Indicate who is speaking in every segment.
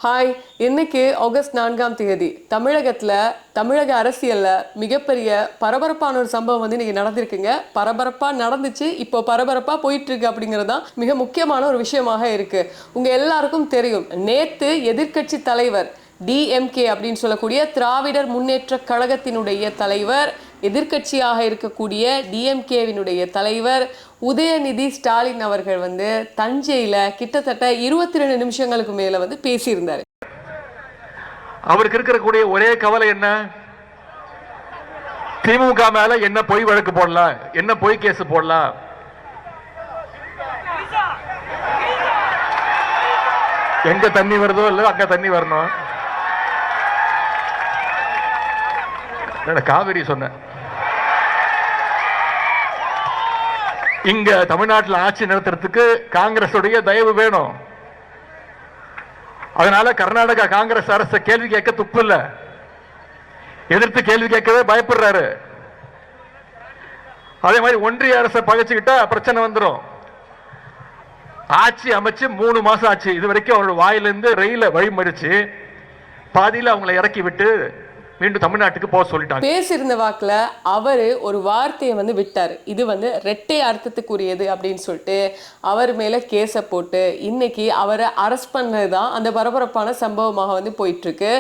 Speaker 1: Hi, இன்னைக்கு August 4ஆம் தேதி தமிழக அரசியலில் மிகப்பெரிய பரபரப்பான ஒரு சம்பவம் வந்து இன்னைக்கு நடந்திருக்குங்க. பரபரப்பாக நடந்துச்சு, இப்போ பரபரப்பாக போயிட்டு இருக்கு அப்படிங்கிறது தான் மிக முக்கியமான ஒரு விஷயமாக இருக்கு. உங்க எல்லாருக்கும் தெரியும், நேத்து எதிர்க்கட்சி தலைவர் டிஎம்கே அப்படின்னு சொல்லக்கூடிய திராவிடர் முன்னேற்ற கழகத்தினுடைய தலைவர், எதிர்க்கட்சியாக இருக்கக்கூடிய டிஎம்கேவினுடைய தலைவர் உதயநிதி ஸ்டாலின் அவர்கள் வந்து தஞ்சையில கிட்டத்தட்ட 22 நிமிஷங்களுக்கு மேல வந்து பேசியிருந்தாரு.
Speaker 2: அவருக்கு இருக்கக்கூடிய ஒரே கவலை என்ன? திமுக மேல என்ன பொய் வழக்கு போடலாம், என்ன பொய் கேஸ் போடலாம். எங்க தண்ணி வருதோ இல்ல அங்க தண்ணி வரணும். காவிரி சொன்ன இங்க தமிழ்நாட்டில் ஆட்சி நடத்துறதுக்கு காங்கிரஸ் தயவு வேணும். அதனால கர்நாடகா காங்கிரஸ் அரசு கேள்வி கேட்க துப்பு இல்ல, எதிர்த்து கேள்வி கேட்கவே பயப்படுறாரு. அதே மாதிரி ஒன்றிய அரசை பகைச்சுக்கிட்டா பிரச்சனை வந்துடும். ஆட்சி அமைச்சு 3 மாசம் ஆச்சு. இது வரைக்கும் அவரோட வாயிலிருந்து ரயில வழிமறிச்சு பாதியில் அவங்களை இறக்கி விட்டு மீண்டும் தமிழ்நாட்டுக்கு போக சொல்லிட்டாங்க.
Speaker 1: பேசியிருந்த வாக்குல அவரு ஒரு வார்த்தையை வந்து விட்டார். இது வந்து ரெட்டை அர்த்தத்துக்குரியது அப்படின்னு சொல்லிட்டு அவர் மேல கேஸை போட்டு இன்னைக்கு அவரை அரெஸ்ட் பண்ணதுதான் அந்த பரபரப்பான சம்பவமாக வந்து போயிட்டு இருக்கு.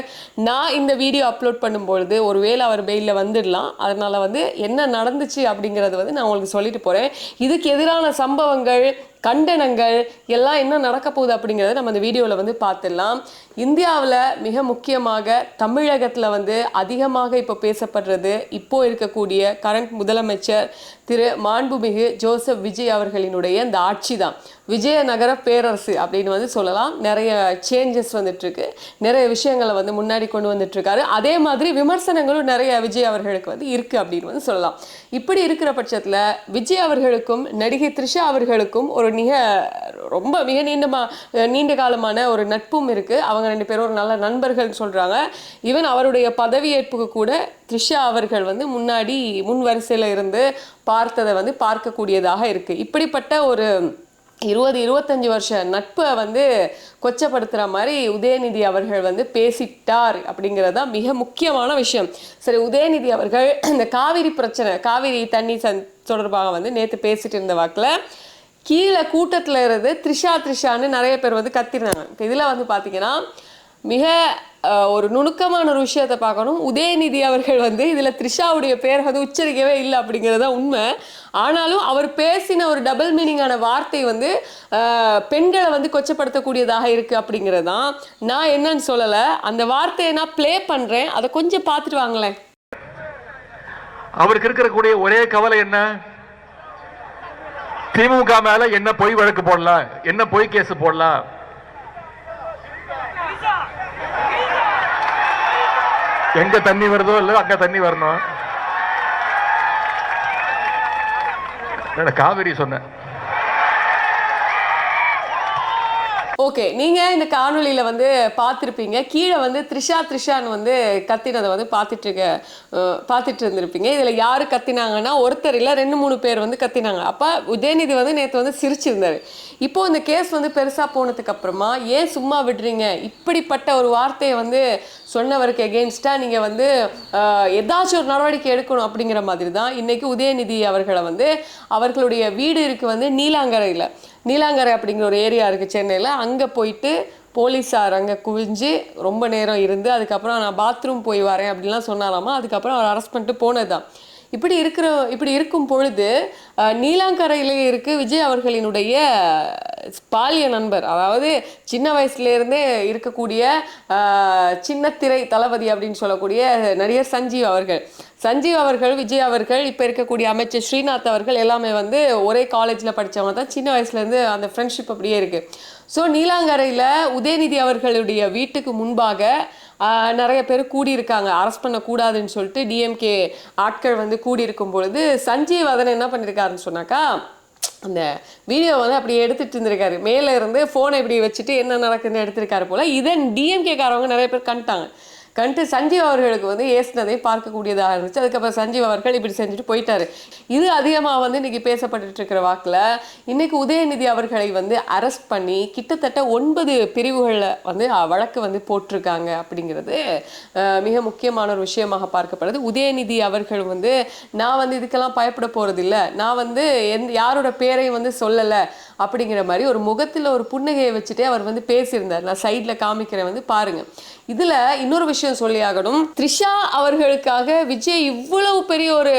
Speaker 1: நான் இந்த வீடியோ அப்லோட் பண்ணும்பொழுது ஒருவேளை அவர் பெயில வந்துடலாம். அதனால வந்து என்ன நடந்துச்சு அப்படிங்கறது வந்து நான் உங்களுக்கு சொல்லிட்டு போறேன். இதுக்கு எதிரான சம்பவங்கள், கண்டனங்கள் எல்லாம் என்ன நடக்க போகுது அப்படிங்கிறத நம்ம இந்த வீடியோவில் வந்து பார்த்துடலாம். இந்தியாவில் மிக முக்கியமாக தமிழகத்தில் வந்து அதிகமாக இப்போ பேசப்படுறது இப்போ இருக்கக்கூடிய கரண்ட் முதலமைச்சர் திரு மாண்புமிகு ஜோசப் விஜய் அவர்களினுடைய இந்த ஆட்சி தான். விஜயநகர பேரரசு அப்படின்னு வந்து சொல்லலாம். நிறைய சேஞ்சஸ் வந்துட்டு இருக்கு, நிறைய விஷயங்களை வந்து முன்னாடி கொண்டு வந்துட்டு இருக்காரு. அதே மாதிரி விமர்சனங்களும் நிறைய விஜய் அவர்களுக்கு வந்து இருக்கு அப்படின்னு வந்து சொல்லலாம். இப்படி இருக்கிற பட்சத்தில் விஜய் அவர்களுக்கும் நடிகை த்ரிஷா அவர்களுக்கும் ஒரு ரொம்ப மிக நீண்ட காலமான ஒரு நட்பும் இருக்கு. அவங்க 2 பேரும் ஒரு நல்ல நண்பர்கள் சொல்றாங்க. ஈவன் அவருடைய பதவியேற்புக்கு கூட த்ரிஷா அவர்கள் வந்து முன்னாடி முன் வரிசையில இருந்து பார்த்ததை வந்து பார்க்கக்கூடியதாக இருக்கு. இப்படிப்பட்ட ஒரு 20-25 வருஷ நட்பை வந்து கொச்சப்படுத்துகிற மாதிரி உதயநிதி அவர்கள் வந்து பேசிட்டார் அப்படிங்கிறது தான் மிக முக்கியமான விஷயம். சரி, உதயநிதி அவர்கள் இந்த காவிரி பிரச்சனை, காவிரி தண்ணி தொடர்பாக வந்து நேற்று பேசிட்டு இருந்த வாக்கில் கீழே கூட்டத்தில் இருந்து த்ரிஷான்னு நிறைய பேர் வந்து கத்திருந்தாங்க. இதில் வந்து பார்த்தீங்கன்னா மிக ஒரு நுணுக்கமான ஒரு விஷயத்தை பார்க்கணும். உதயநிதி அவர்கள் வந்து இதில் த்ரிஷாவுடைய பேர் வந்து உச்சரிக்கவே இல்லை அப்படிங்கிறது தான் உண்மை. ஆனாலும் அவர் பேசின ஒரு டபுள் மீனிங்கான வார்த்தை வந்து பெண்களை வந்து கொச்சப்படுத்தக்கூடியதாக இருக்கு அப்படிங்கிறது தான். நான் என்னன்னு சொல்லலை, அந்த வார்த்தையை நான் பிளே பண்ணுறேன், அதை கொஞ்சம் பார்த்துட்டு வாங்களேன்.
Speaker 2: அவருக்கு இருக்கக்கூடிய ஒரே கவலை என்ன? திமுக மேல என்ன பொய் வழக்கு போடலாம், என்ன பொய் கேஸ் போடலாம். எங்க தண்ணி வருதோ இல்ல அங்க தண்ணி வரணும். காவிரி சொன்ன
Speaker 1: ஓகே, நீங்கள் இந்த காணொலியில் வந்து பார்த்துருப்பீங்க. கீழே வந்து த்ரிஷான்னு வந்து கத்தினதை வந்து பார்த்துட்டு இருந்திருப்பீங்க. இதில் யார் கத்தினாங்கன்னா ஒருத்தர் இல்லை 2-3 பேர் வந்து கத்தினாங்க. அப்போ உதயநிதி வந்து நேற்று வந்து சிரிச்சிருந்தார். இப்போ இந்த கேஸ் வந்து பெருசாக போனதுக்கு அப்புறமா ஏன் சும்மா விடுறீங்க, இப்படிப்பட்ட ஒரு வார்த்தையை வந்து சொன்னவருக்கு எகெயின்ஸ்டாக நீங்கள் வந்து ஏதாச்சும் ஒரு நடவடிக்கை எடுக்கணும் அப்படிங்கிற மாதிரி தான் இன்னைக்கு உதயநிதி அவர்களை வந்து அவர்களுடைய வீடு இருக்கு வந்து நீலாங்கரை அப்படிங்கிற ஒரு ஏரியா இருக்குது சென்னையில். அங்கே போயிட்டு போலீஸார் அங்கே குவிஞ்சு ரொம்ப நேரம் இருந்து அதுக்கப்புறம் நான் பாத்ரூம் போய் வரேன் அப்படின்லாம் சொன்னாலாமா. அதுக்கப்புறம் அவர் அரெஸ்ட் பண்ணிட்டு போனது தான். இப்படி இருக்கும் பொழுது நீலாங்கரையிலே இருக்கு விஜய் அவர்களினுடைய பாலிய நண்பர், அதாவது சின்ன வயசுலேருந்தே இருக்கக்கூடிய சின்னத்திரை தளபதி அப்படின்னு சொல்லக்கூடிய நடிகர் சஞ்சீவ் அவர்கள் விஜய் அவர்கள், இப்போ இருக்கக்கூடிய அமைச்சர் ஸ்ரீநாத் அவர்கள் எல்லாமே வந்து ஒரே காலேஜில் படித்தவங்க தான். சின்ன வயசுலேருந்து அந்த ஃப்ரெண்ட்ஷிப் அப்படியே இருக்குது. ஸோ நீலாங்கரையில் உதயநிதி அவர்களுடைய வீட்டுக்கு முன்பாக நிறைய பேர் கூடியிருக்காங்க. அரெஸ்ட் பண்ணக்கூடாதுன்னு சொல்லிட்டு டிஎம்கே ஆட்கள் வந்து கூடியிருக்கும் பொழுது சஞ்சீவ் அதனை என்ன பண்ணியிருக்காருன்னு சொன்னாக்கா, அந்த வீடியோ வந்து அப்படி எடுத்துகிட்டு இருந்திருக்காரு. மேலே இருந்து ஃபோனை இப்படி வச்சுட்டு என்ன நடக்குதுன்னு எடுத்திருக்காரு போல். இதன் டிஎம்கே காரவங்க நிறைய பேர் சஞ்சீவ் அவர்களுக்கு வந்து ஏசினதை பார்க்கக்கூடியதாக இருந்துச்சு. அதுக்கப்புறம் சஞ்சீவ் அவர்கள் இப்படி செஞ்சுட்டு போயிட்டாரு. இது அதிகமாக வந்து இன்னைக்கு பேசப்பட்டு இருக்கிற வாக்கில் இன்னைக்கு உதயநிதி அவர்களை வந்து அரெஸ்ட் பண்ணி கிட்டத்தட்ட 9 பிரிவுகளில் வந்து வழக்கு வந்து போட்டிருக்காங்க அப்படிங்கிறது மிக முக்கியமான ஒரு விஷயமாக பார்க்கப்படுது. உதயநிதி அவர்கள் வந்து நான் வந்து இதுக்கெல்லாம் பயப்பட போறது இல்லை, நான் வந்து யாரோட பேரையும் வந்து சொல்லலை அப்படிங்கிற மாதிரி ஒரு முகத்தில் ஒரு புன்னகையை வச்சுட்டே அவர் வந்து பேசியிருந்தார். நான் சைடில் காமிக்கிறேன் வந்து பாருங்க. இதுல இன்னொரு விஷயம் சொல்லி ஆகணும். த்ரிஷா அவர்களுக்காக விஜய் இவ்வளவு பெரிய ஒரு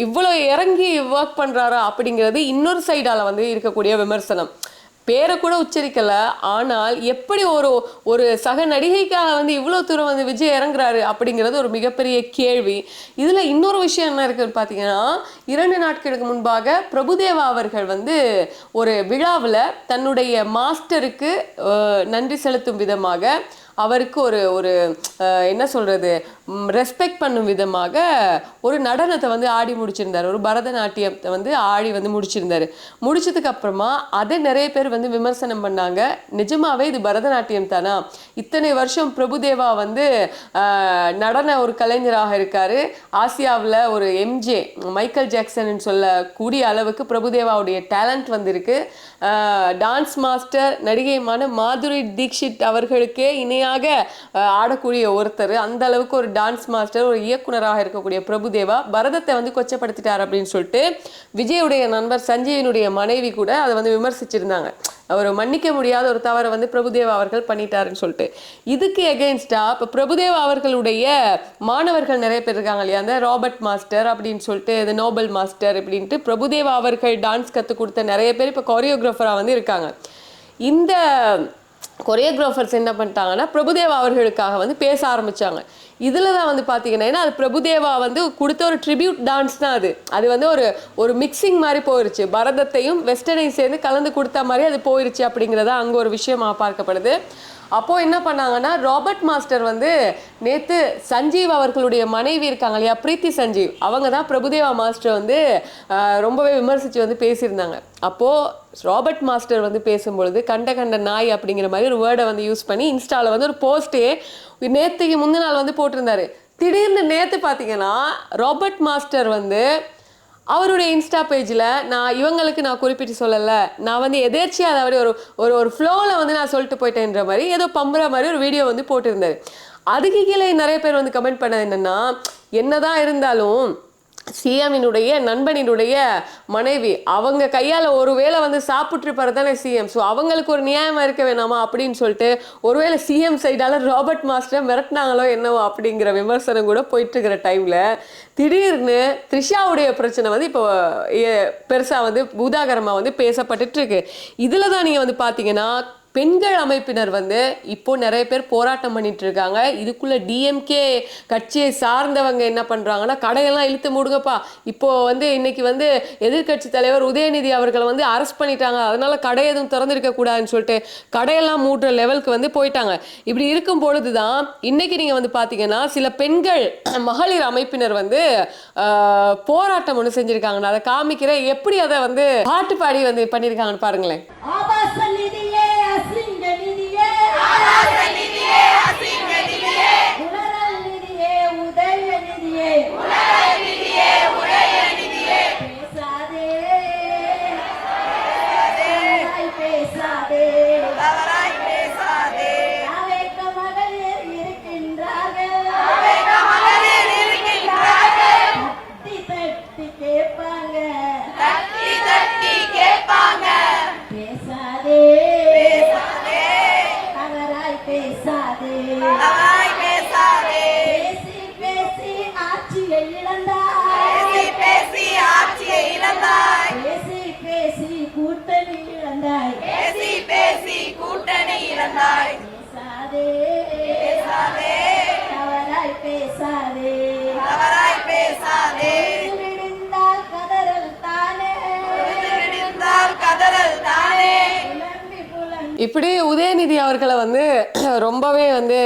Speaker 1: இவ்வளவு இறங்கி ஒர்க் பண்றாரா அப்படிங்கிறது இன்னொரு சைடால வந்து இருக்கக்கூடிய விமர்சனம். பேரை கூட உச்சரிக்கல, ஆனால் எப்படி ஒரு சக நடிகைக்காக வந்து இவ்வளவு தூரம் வந்து விஜய் இறங்குறாரு அப்படிங்கிறது ஒரு மிகப்பெரிய கேள்வி. இதுல இன்னொரு விஷயம் என்ன இருக்குன்னு பாத்தீங்கன்னா, 2 நாட்களுக்கு முன்பாக பிரபுதேவா அவர்கள் வந்து ஒரு விழாவில் தன்னுடைய மாஸ்டருக்கு நன்றி செலுத்தும் விதமாக அவருக்கு ஒரு என்ன சொல்றது, ரெஸ்பெக்ட் பண்ணும் விதமாக ஒரு நடனத்தை வந்து ஆடி முடிச்சிருந்தார். ஒரு பரதநாட்டியத்தை வந்து ஆடி வந்து முடிச்சிருந்தாரு. முடிச்சதுக்கு அப்புறமா அதை நிறைய பேர் வந்து விமர்சனம் பண்ணாங்க. நிஜமாவே இது பரதநாட்டியம் தானா? இத்தனை வருஷம் பிரபுதேவா வந்து நடன ஒரு கலைஞராக இருக்காரு. ஆசியாவில் ஒரு எம்ஜே மைக்கேல் ஜாக்சன் சொல்லக்கூடிய அளவுக்கு பிரபுதேவாவுடைய டேலண்ட் வந்திருக்கு. டான்ஸ் மாஸ்டர் நடிகைமான மாதுரி தீக்ஷித் அவர்களுக்கே இணையாக ஆடக்கூடிய ஒருத்தர். அந்த அளவுக்கு ஒரு டான்ஸ் மாஸ்டர், ஒரு இயக்குனராக இருக்கக்கூடிய பிரபுதேவா பரதத்தை வந்து கொச்சப்படுத்திட்டார் அப்படின்னு சொல்லிட்டு விஜயுடைய நண்பர் சஞ்சீவினுடைய மனைவி கூட அதை வந்து விமர்சிச்சிருந்தாங்க. அவர் மன்னிக்க முடியாத ஒரு தவறை வந்து பிரபுதேவா அவர்கள் பண்ணிட்டாருன்னு சொல்லிட்டு. இதுக்கு எகெயின்ஸ்டா இப்போ பிரபுதேவா அவர்களுடைய மாணவர்கள் நிறைய பேர் இருக்காங்க இல்லையா, அந்த ராபர்ட் மாஸ்டர் அப்படின்னு சொல்லிட்டு, இது நோபல் மாஸ்டர் அப்படின்ட்டு பிரபுதேவா அவர்கள் டான்ஸ் கற்றுக் கொடுத்த நிறைய பேர் இப்போ கொரியோகிராஃபராக வந்து இருக்காங்க. இந்த கொரியோகிராஃபர்ஸ் என்ன பண்ணிட்டாங்கன்னா பிரபுதேவா அவர்களுக்காக வந்து பேச ஆரம்பிச்சாங்க. இதில் தான் வந்து பார்த்தீங்கன்னா, ஏன்னா அது பிரபுதேவா வந்து கொடுத்த ஒரு ட்ரிபியூட் டான்ஸ் தான். அது வந்து ஒரு மிக்சிங் மாதிரி போயிருச்சு, பரதத்தையும் வெஸ்டர்னையும் சேர்ந்து கலந்து கொடுத்த மாதிரி அது போயிருச்சு அப்படிங்கிறத அங்கே ஒரு விஷயமாக பார்க்கப்படுது. அப்போது என்ன பண்ணாங்கன்னா, ராபர்ட் மாஸ்டர் வந்து நேற்று சஞ்சீவ் அவர்களுடைய மனைவி இருக்காங்க இல்லையா, பிரீத்தி சஞ்சீவ், அவங்க தான் பிரபுதேவா மாஸ்டர் வந்து ரொம்பவே விமர்சித்து வந்து பேசியிருந்தாங்க. அப்போது ராபர்ட் மாஸ்டர் வந்து பேசும்பொழுது கண்ட நாய் அப்படிங்கிற மாதிரி ஒரு வேர்டை வந்து யூஸ் பண்ணி இன்ஸ்டாவில் வந்து ஒரு போஸ்ட்டே நேற்றுக்கு முந்தின நாள் வந்து போட்டிருந்தாரு. திடீர்னு நேற்று பார்த்தீங்கன்னா ராபர்ட் மாஸ்டர் வந்து அவருடைய இன்ஸ்டா பேஜில் இவங்களுக்கு நான் குறிப்பிட்டு சொல்லலை, நான் வந்து எதேர்ச்சியாக அதாவது ஒரு ஃப்ளோவில் வந்து நான் சொல்லிட்டு போயிட்டேன்ற மாதிரி ஏதோ பம்புற மாதிரி ஒரு வீடியோ வந்து போட்டிருந்தாரு. அதுக்கு கீழே நிறைய பேர் வந்து கமெண்ட் பண்ணது என்னென்னா, என்னதான் இருந்தாலும் சிஎம்மினுடைய நண்பனினுடைய மனைவி அவங்க கையால் ஒருவேளை வந்து சாப்பிட்ருப்பாரு தானே சிஎம், ஸோ அவங்களுக்கு ஒரு நியாயமாக இருக்க வேணாமா அப்படின்னு சொல்லிட்டு ஒருவேளை சிஎம் சைடால் ராபர்ட் மாஸ்டர் மிரட்டினாங்களோ என்னவோ அப்படிங்கிற விமர்சனம் கூட போயிட்டு இருக்கிற டைமில் திடீர்னு த்ரிஷாவுடைய பிரச்சனை வந்து இப்போ பெருசாக வந்து பூதாகரமாக வந்து பேசப்பட்டுட்டு இருக்கு. இதில் தான் நீங்கள் வந்து பார்த்தீங்கன்னா பெண்கள் அமைப்பினர் வந்து இப்போ நிறைய பேர் போராட்டம் பண்ணிட்டு இருக்காங்க. இதுக்குள்ள டிஎம்கே கட்சியை சார்ந்தவங்க என்ன பண்றாங்கன்னா, கடையெல்லாம் இழுத்து மூடுங்கப்பா, இப்போ வந்து இன்னைக்கு வந்து எதிர்கட்சி தலைவர் உதயநிதி அவர்களை வந்து அரெஸ்ட் பண்ணிட்டாங்க, அதனால கடை எதுவும் திறந்திருக்க கூடாதுன்னு சொல்லிட்டு கடையெல்லாம் மூடுற லெவலுக்கு வந்து போயிட்டாங்க. இப்படி இருக்கும் பொழுதுதான் இன்னைக்கு நீங்க வந்து பாத்தீங்கன்னா சில பெண்கள் மகளிர் அமைப்பினர் வந்து போராட்டம் ஒன்று செஞ்சிருக்காங்க. நான் அதை காமிக்கிறேன், எப்படி அதை வந்து பாட்டு பாடி வந்து பண்ணியிருக்காங்கன்னு பாருங்களேன்.
Speaker 3: கதறல் தானே
Speaker 1: இப்படி உதயநிதி அவர்களை வந்து ரொம்பவே வந்து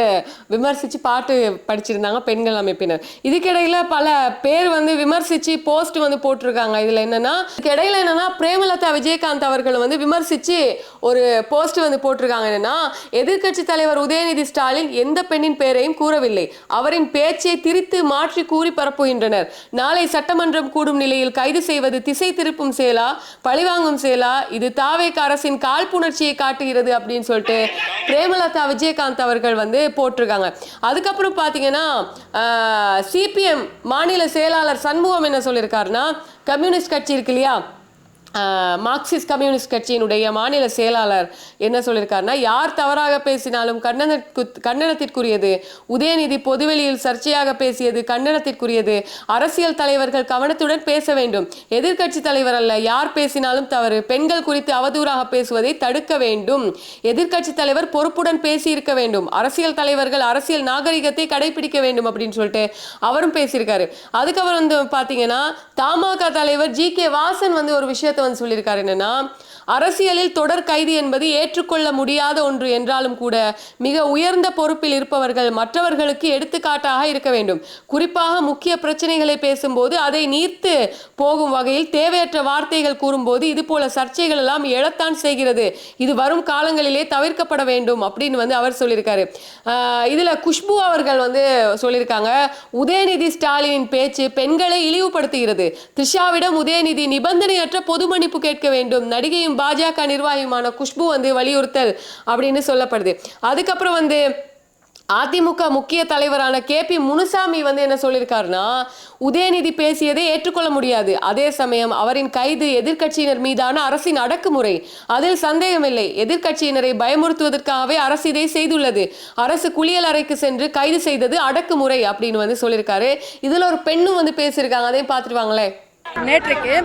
Speaker 1: விமர்சிச்சு பாட்டு படிச்சிருந்தாங்க பெண்கள் அமைப்பினர். இதுக்கிடையில பல பேர் வந்து விமர்சிச்சு போஸ்ட் வந்து போட்டிருக்காங்க. இதுல என்னன்னா இடையில என்னன்னா பிரேமலதா விஜயகாந்த் அவர்கள் வந்து விமர்சிச்சு ஒரு போஸ்ட் வந்து போட்டிருக்காங்க. என்னன்னா எதிர்க்கட்சி தலைவர் உதயநிதி ஸ்டாலின் எந்த பெண்ணின் பெயரையும் கூறவில்லை, அவரின் பேச்சை திரித்து மாற்றி கூறி பரப்புகின்றனர். நாளை சட்டமன்றம் கூடும் நிலையில் கைது செய்வது திசை திருப்பும் செயலா, பழிவாங்கும் செயலா, இது தாவேக அரசின் காழ்ப்புணர்ச்சியை காட்டுகிறது அப்படின்னு சொல்லிட்டு பிரேமலதா விஜயகாந்த் அவர்கள் வந்து போட்டிருக்காங்க. அதுக்கப்புறம் பாத்தீங்கன்னா சிபிஎம் மாநில செயலாளர் சண்முகம் என்ன சொல்லியிருக்காருன்னா, கம்யூனிஸ்ட் கட்சி இருக்கு இல்லையா, மார்க்சிஸ்ட் கம்யூனிஸ்ட் கட்சியினுடைய மாநில செயலாளர் என்ன சொல்லியிருக்காருன்னா, யார் தவறாக பேசினாலும் கண்டனத்திற்குரியது. உதயநிதி பொதுவெளியில் சர்ச்சையாக பேசியது கண்டனத்திற்குரியது. அரசியல் தலைவர்கள் கவனத்துடன் பேச வேண்டும். எதிர்க்கட்சி தலைவர் அல்ல, யார் பேசினாலும் தவறு. பெண்கள் குறித்து அவதூறாக பேசுவதை தடுக்க வேண்டும். எதிர்க்கட்சி தலைவர் பொறுப்புடன் பேசி இருக்க வேண்டும். அரசியல் தலைவர்கள் அரசியல் நாகரிகத்தை கடைபிடிக்க வேண்டும் அப்படின்னு சொல்லிட்டு அவரும் பேசியிருக்காரு. அதுக்கப்புறம் வந்து பாத்தீங்கன்னா தமாக தலைவர் ஜி.கே. வாசன் வந்து ஒரு விஷயத்தை வந்து சொல்லியிருக்காரு. என்னன்னா, அரசியலில் தொடர் கைது என்பது ஏற்றுக்கொள்ள முடியாத ஒன்று என்றாலும் கூட மிக உயர்ந்த பொறுப்பில் இருப்பவர்கள் மற்றவர்களுக்கு எடுத்துக்காட்டாக இருக்க வேண்டும். குறிப்பாக முக்கிய பிரச்சனைகளை பேசும்போது அதை நீர்த்து போகும் வகையில் தேவையற்ற வார்த்தைகள் கூறும்போது இது போல சர்ச்சைகள் எல்லாம் எழத்தான் செய்கிறது. இது வரும் காலங்களிலே தவிர்க்கப்பட வேண்டும் அப்படின்னு வந்து அவர் சொல்லியிருக்காரு. இதுல குஷ்பு அவர்கள் வந்து சொல்லியிருக்காங்க, உதயநிதி ஸ்டாலினின் பேச்சு பெண்களை இழிவுபடுத்துகிறது. த்ரிஷாவிடம் உதயநிதி நிபந்தனையற்ற பொது மன்னிப்பு கேட்க வேண்டும். நடிகையும் பாஜக நிர்வாகியுமான குஷ்பு வந்து வலியுறுத்தல் அப்படின்னு சொல்லப்படுது. அதுக்கப்புறம் வந்து அதிமுக முக்கிய தலைவரான KP முனுசாமி வந்து என்ன சொல்லியிருக்காருன்னா, உதயநிதி பேசியதை ஏற்றுக்கொள்ள முடியாது. அதே சமயம் அவரின் கைது எதிர்க்கட்சியினர் மீதான அரசின் அடக்குமுறை, அதில் சந்தேகமில்லை. எதிர்க்கட்சியினரை பயமுறுத்துவதற்காகவே அரசு இதை செய்துள்ளது. அரசு குளியல் அறைக்கு சென்று கைது செய்தது அடக்குமுறை அப்படின்னு வந்து சொல்லியிருக்காரு. இதுல ஒரு பெண்ணும் வந்து பேசியிருக்காங்க, அதையும் பார்த்துட்டு வாங்களேன்.
Speaker 3: நேற்றைக்கு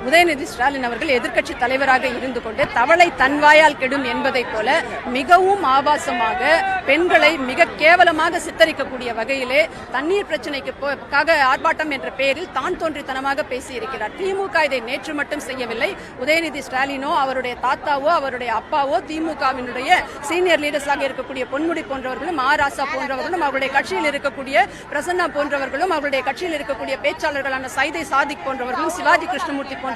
Speaker 3: உதயநிதி ஸ்டாலின் அவர்கள் எதிர்க்கட்சி தலைவராக இருந்து கொண்டு தவளை தன்வாயால் கெடும் என்பதை போல மிகவும் ஆபாசமாக பெண்களை மிக கேவலமாக சித்தரிக்கக்கூடிய வகையிலே தண்ணீர் பிரச்சனைக்காக ஆர்ப்பாட்டம் என்ற பெயரில் தான் தோன்றித்தனமாக பேசியிருக்கிறார். திமுக இதை நேற்று மட்டும் செய்யவில்லை. உதயநிதி ஸ்டாலினோ அவருடைய தாத்தாவோ அவருடைய அப்பாவோ திமுகவினுடைய சீனியர் லீடர்ஸாக இருக்கக்கூடிய பொன்முடி போன்றவர்களும் ராசா போன்றவர்களும் அவருடைய கட்சியில் இருக்கக்கூடிய பிரசன்னா போன்றவர்களும் அவருடைய கட்சியில் இருக்கக்கூடிய பேச்சாளர்களான சைதை சாதிக் போன்றவர்களும் சிவாஜி கிருஷ்ணமூர்த்தி போன்றவர்களும்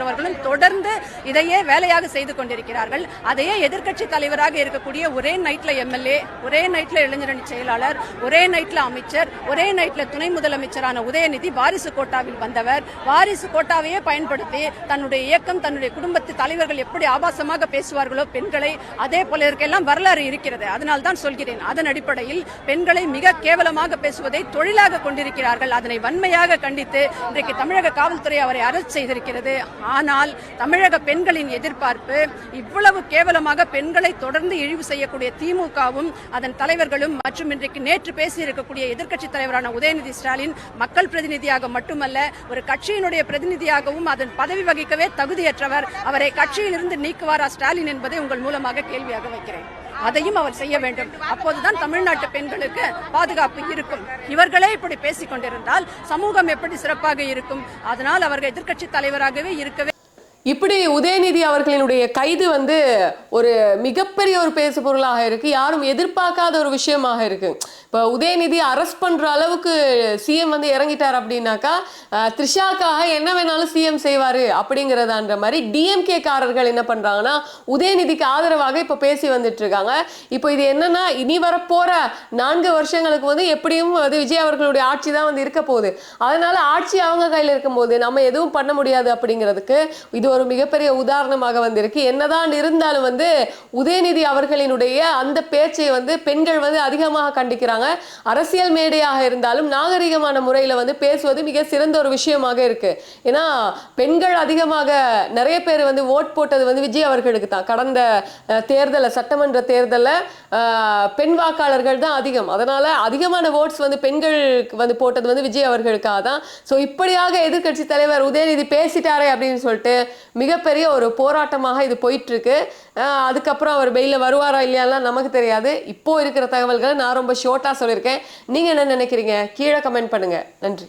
Speaker 3: தொடர்ந்து இதையே வேலையாக செய்து கொண்டிருக்கிறார்கள். அதையே எதிர்க்கட்சி தலைவராக இருக்கக்கூடிய ஒரே நைட்ல எம்எல்ஏ, ஒரே நைட்ல இளைஞரணி செயலாளர், ஒரே நைட்ல அமைச்சர், ஒரே நைட்ல துணை முதலமைச்சரான உதயநிதி வாரிசு கோட்டாவில் வந்தவர். வாரிசு கோட்டாவையே பயன்படுத்தி தன்னுடைய இயக்கம் தன்னுடைய குடும்பத்து தலைவர்கள் எப்படி ஆபாசமாக பேசுவார்களோ பெண்களை, அதே போல இருக்கையெல்லாம் வரலாறு இருக்கிறது. அதனால் தான் சொல்கிறேன், அதன் அடிப்படையில் பெண்களை மிக கேவலமாக பேசுவதை தொழிலாக கொண்டிருக்கிறார்கள். அதனை வன்மையாக கண்டித்து இன்றைக்கு தமிழக காவல்துறை அவரை அரெஸ்ட் செய்திருக்கிறது. ஆனால் தமிழக பெண்களின் எதிர்பார்ப்பு, இவ்வளவு கேவலமாக பெண்களை தொடர்ந்து இழிவு செய்யக்கூடிய திமுகவும் அதன் தலைவர்களும் மற்றும் இன்றைக்கு நேற்று பேசியிருக்கக்கூடிய எதிர்க்கட்சி தலைவரான உதயநிதி ஸ்டாலின் மக்கள் பிரதிநிதியாக மட்டுமல்ல ஒரு கட்சியினுடைய பிரதிநிதியாகவும் அதன் பதவி வகிக்கவே தகுதியற்றவர். அவரை கட்சியிலிருந்து நீக்குவாரா ஸ்டாலின் என்பதை உங்கள் மூலமாக கேள்வியாக வைக்கிறேன். அதையும் அவர் செய்ய வேண்டும். அப்போதுதான் தமிழ்நாட்டு பெண்களுக்கு பாதுகாப்பு இருக்கும். இவர்களே இப்படி பேசிக் கொண்டிருந்தால் சமூகம் எப்படி சிறப்பாக இருக்கும்? அதனால் அவர்கள் எதிர்க்கட்சி தலைவராகவே இருக்கவே.
Speaker 1: இப்படி உதயநிதி அவர்களினுடைய கைது வந்து ஒரு மிகப்பெரிய ஒரு பேசு பொருளாக இருக்கு. யாரும் எதிர்பார்க்காத ஒரு விஷயமாக இருக்கு. இப்போ உதயநிதி அரெஸ்ட் பண்ற அளவுக்கு சிஎம் வந்து இறங்கிட்டார் அப்படின்னாக்கா த்ரிஷாக்காக என்ன வேணாலும் சிஎம் செய்வாரு அப்படிங்கிறதான்ற மாதிரி டிஎம்கே காரர்கள் என்ன பண்றாங்கன்னா உதயநிதிக்கு ஆதரவாக இப்ப பேசி வந்துட்டு இருக்காங்க. இப்போ இது என்னன்னா, இனி வரப்போற 4 வருஷங்களுக்கு வந்து எப்படியும் அது விஜய் அவர்களுடைய ஆட்சி தான் வந்து இருக்க போகுது. அதனால ஆட்சி அவங்க கையில் இருக்கும்போது நம்ம எதுவும் பண்ண முடியாது அப்படிங்கிறதுக்கு இது ஒரு மிகப்பெரிய உதாரணமாக வந்திருக்கு. என்னதான் இருந்தாலும் வந்து உதயநிதி அவர்களினுடைய அந்த பேச்சை வந்து பெண்கள் வந்து அதிகமாக கண்டிக்கிறாங்க. அரசியல் மேடையாக இருந்தாலும் நாகரிகமான முறையில் வந்து பேசுவது மிக சிறந்த ஒரு விஷயமாக இருக்கு. ஏன்னா பெண்கள் அதிகமாக நிறைய பேர் வந்து ஓட் போட்டது வந்து விஜய் அவர்களுக்கு தான். கடந்த தேர்தலில், சட்டமன்ற தேர்தலில் பெண் வாக்காளர்கள் தான் அதிகம். அதனால அதிகமான ஓட்ஸ் வந்து பெண்கள் வந்து போட்டது வந்து விஜய் அவர்களுக்காக தான். ஸோ இப்படியாக எதிர்க்கட்சி தலைவர் உதயநிதி பேசிட்டாரே அப்படின்னு சொல்லிட்டு மிகப்பெரிய ஒரு போராட்டமாக இது போயிட்டு இருக்கு. அதுக்கப்புறம் அவர் பெயில வருவாரா இல்லையாலாம் நமக்கு தெரியாது. இப்போ இருக்கிற தகவல்களை நான் ரொம்ப ஷார்ட்டா சொல்லியிருக்கேன். நீங்க என்ன நினைக்கிறீங்க? கீழே கமெண்ட் பண்ணுங்க. நன்றி.